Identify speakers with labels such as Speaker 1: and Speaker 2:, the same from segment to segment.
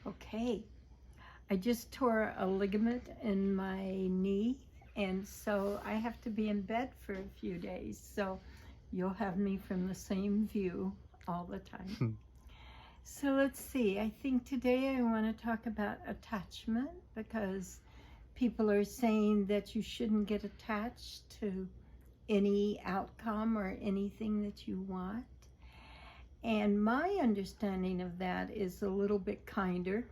Speaker 1: Okay, I just tore a ligament in my knee, and so I have to be in bed for a few days. So you'll have me from the same view all the time. So let's see. I think today I want to talk about attachment because people are saying that you shouldn't get attached to any outcome or anything that you want. And my understanding of that is a little bit kinder,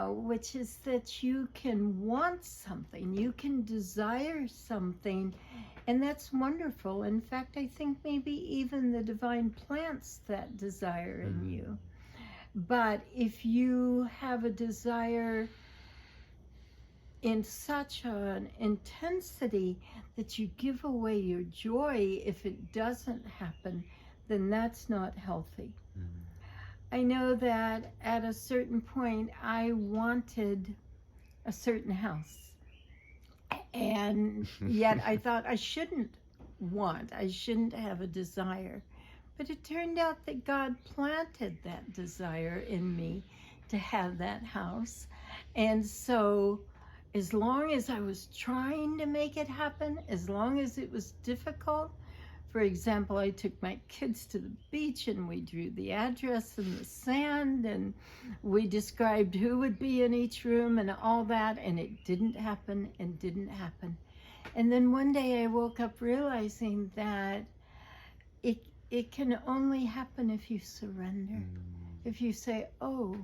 Speaker 1: which is that you can want something, you can desire something, and that's wonderful. In fact, I think maybe even the divine plants that desire in you. But if you have a desire in such an intensity that you give away your joy if it doesn't happen, then that's not healthy. I know that at a certain point I wanted a certain house, and yet I thought I shouldn't have a desire. But it turned out that God planted that desire in me to have that house. And so as long as I was trying to make it happen, as long as it was difficult, for example, I took my kids to the beach and we drew the address in the sand and we described who would be in each room and all that, and it didn't happen and didn't happen. And then one day I woke up realizing that it can only happen if you surrender. If you say, oh,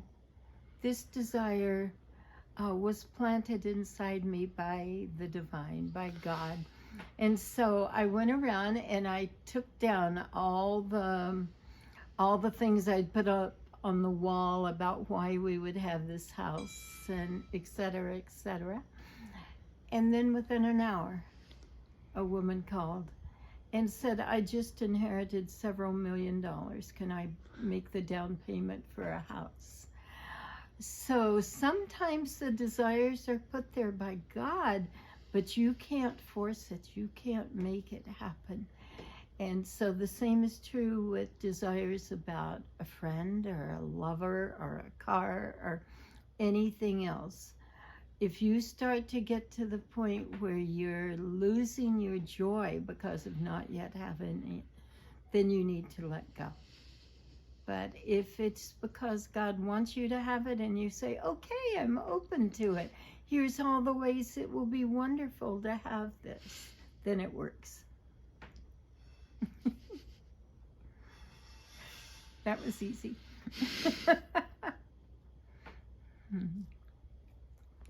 Speaker 1: this desire was planted inside me by the divine, by God. And so I went around and I took down all the things I'd put up on the wall about why we would have this house and et cetera, et cetera. And then within an hour, a woman called and said, I just inherited several $1 million. Can I make the down payment for a house? So sometimes the desires are put there by God, but you can't force it. You can't make it happen. And so the same is true with desires about a friend or a lover or a car or anything else. If you start to get to the point where you're losing your joy because of not yet having it, then you need to let go. But if it's because God wants you to have it and you say, okay, I'm open to it, here's all the ways it will be wonderful to have this, then it works. That was easy.